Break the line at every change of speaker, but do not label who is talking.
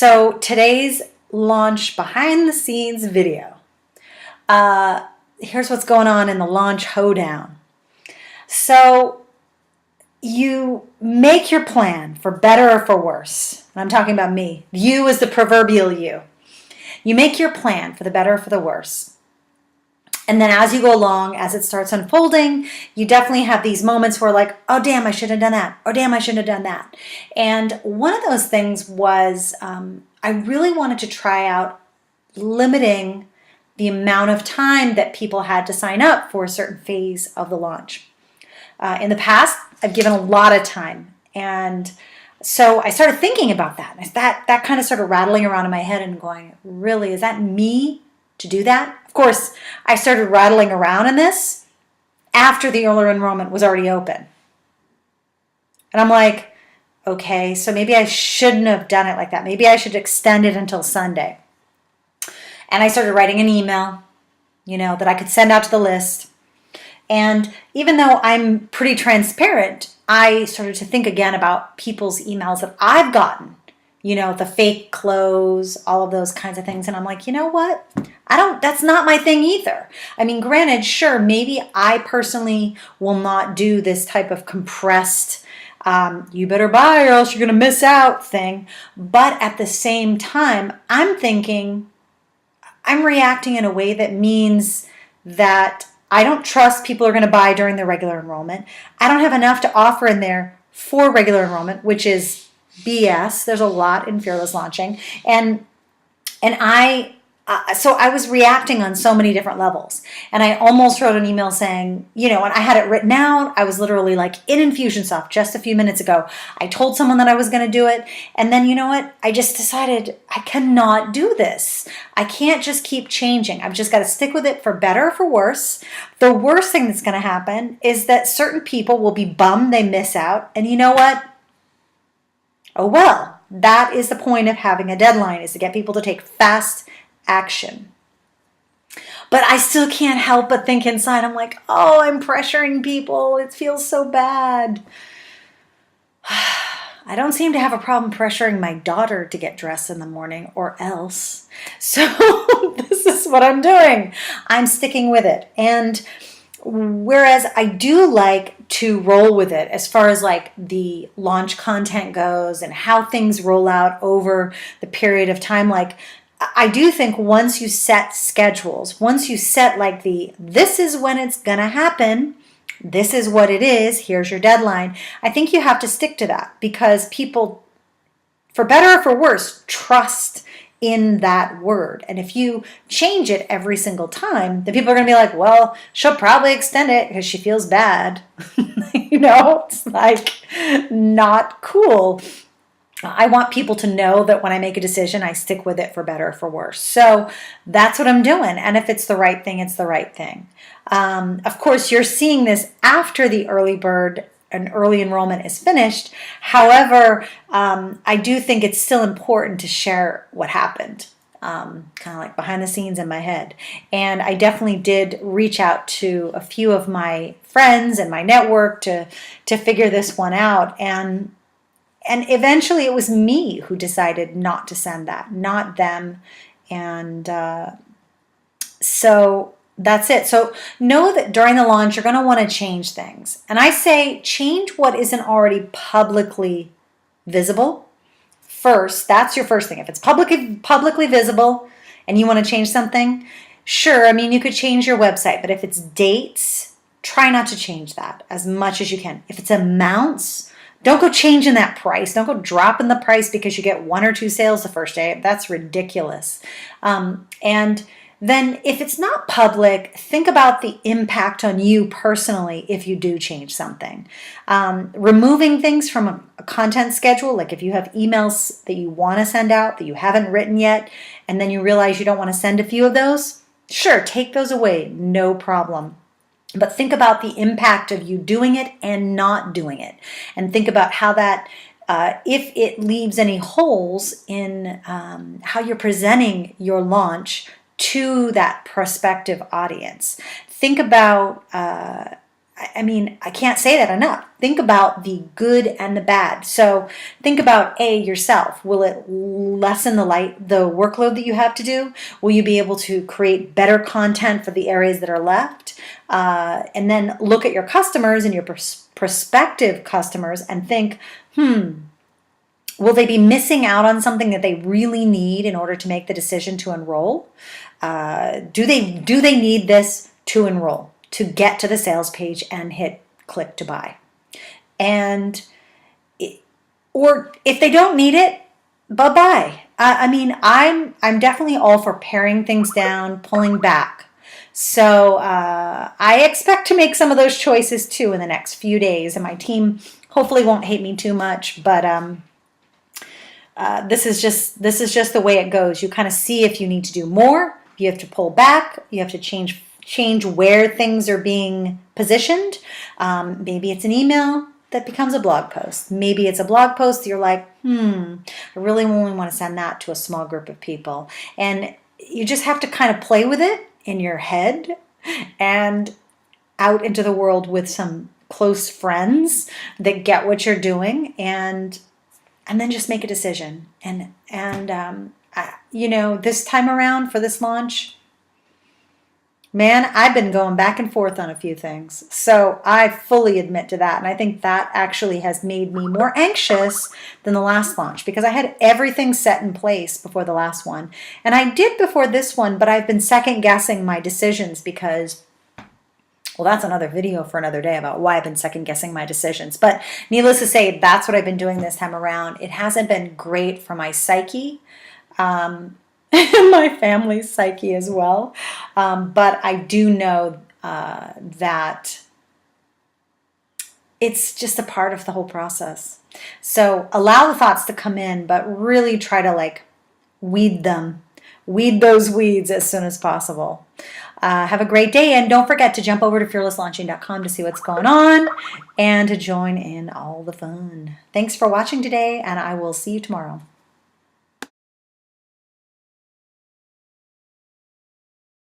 So today's launch behind the scenes video. Here's what's going on in the launch hoedown. So you make your plan for better or for worse. And I'm talking about me. You is the proverbial you. You make your plan for the better or for the worse. And then as you go along, as it starts unfolding, you definitely have these moments where like, oh, damn, I should have done that. Or damn, I shouldn't have done that. And one of those things was I really wanted to try out limiting the amount of time that people had to sign up for a certain phase of the launch. In the past, I've given a lot of time. And so I started thinking about that. That kind of started rattling around in my head and going, really, is that me to do that? Of course, I started rattling around in this after the early enrollment was already open. And I'm like, okay, so maybe I shouldn't have done it like that. Maybe I should extend it until Sunday. And I started writing an email, that I could send out to the list. And even though I'm pretty transparent, I started to think again about people's emails that I've gotten, the fake clothes, all of those kinds of things. And I'm like, you know what? That's not my thing either. I mean, granted, sure, maybe I personally will not do this type of compressed, you better buy or else you're going to miss out thing. But at the same time, I'm reacting in a way that means that I don't trust people are going to buy during the regular enrollment. I don't have enough to offer in there for regular enrollment, which is BS. There's a lot in Fearless Launching. So I was reacting on so many different levels. And I almost wrote an email saying, and I had it written out. I was literally like in Infusionsoft just a few minutes ago. I told someone that I was going to do it. And then you know what? I just decided I cannot do this. I can't just keep changing. I've just got to stick with it for better or for worse. The worst thing that's going to happen is that certain people will be bummed they miss out. And you know what? Oh, well, that is the point of having a deadline, is to get people to take fast action. But I still can't help but think inside, I'm like, oh, I'm pressuring people. It feels so bad. I don't seem to have a problem pressuring my daughter to get dressed in the morning or else. So this is what I'm doing. I'm sticking with it. And whereas I do like to roll with it as far as like the launch content goes and how things roll out over the period of time, like I do think once you set schedules, once you set like this is when it's going to happen, this is what it is, here's your deadline, I think you have to stick to that because people, for better or for worse, trust in that word. And if you change it every single time, then people are going to be like, well, she'll probably extend it because she feels bad. It's like not cool. I want people to know that when I make a decision, I stick with it for better or for worse. So that's what I'm doing. And if it's the right thing, it's the right thing. Of course, you're seeing this after the early bird and early enrollment is finished. However, I do think it's still important to share what happened, kind of like behind the scenes in my head. And I definitely did reach out to a few of my friends and my network to figure this one out. And eventually it was me who decided not to send that, not them. And so that's it. So know that during the launch, you're going to want to change things. And I say change what isn't already publicly visible first. That's your first thing. If it's publicly visible and you want to change something, sure. I mean, you could change your website, but if it's dates, try not to change that as much as you can. If it's amounts, don't go changing that price. Don't go dropping the price because you get 1 or 2 sales the first day. That's ridiculous. And then if it's not public, think about the impact on you personally if you do change something. Removing things from a content schedule, like if you have emails that you want to send out that you haven't written yet, and then you realize you don't want to send a few of those, sure, take those away, no problem. But think about the impact of you doing it and not doing it. And think about how that, if it leaves any holes in how you're presenting your launch to that prospective audience. Think about I mean, I can't say that enough. Think about the good and the bad. So think about yourself. Will it lessen the workload that you have to do? Will you be able to create better content for the areas that are left? And then look at your customers and your prospective customers and think, will they be missing out on something that they really need in order to make the decision to enroll? Do they need this to enroll, to get to the sales page and hit click to buy? And or if they don't need it, bye-bye. I mean, I'm definitely all for paring things down, pulling back. So I expect to make some of those choices too in the next few days, and my team hopefully won't hate me too much. But this is just the way it goes. You kind of see if you need to do more. You have to pull back. You have to change where things are being positioned. Maybe it's an email that becomes a blog post. Maybe it's a blog post that you're like, I really only want to send that to a small group of people. And you just have to kind of play with it in your head and out into the world with some close friends that get what you're doing, and then just make a decision. And this time around for this launch, man, I've been going back and forth on a few things. So I fully admit to that. And I think that actually has made me more anxious than the last launch, because I had everything set in place before the last one. And I did before this one, but I've been second guessing my decisions because, well, that's another video for another day about why I've been second guessing my decisions. But needless to say, that's what I've been doing this time around. It hasn't been great for my psyche. My family's psyche as well. But I do know that it's just a part of the whole process. So allow the thoughts to come in, but really try to weed them. Weed those weeds as soon as possible. Have a great day, and don't forget to jump over to fearlesslaunching.com to see what's going on and to join in all the fun. Thanks for watching today, and I will see you tomorrow.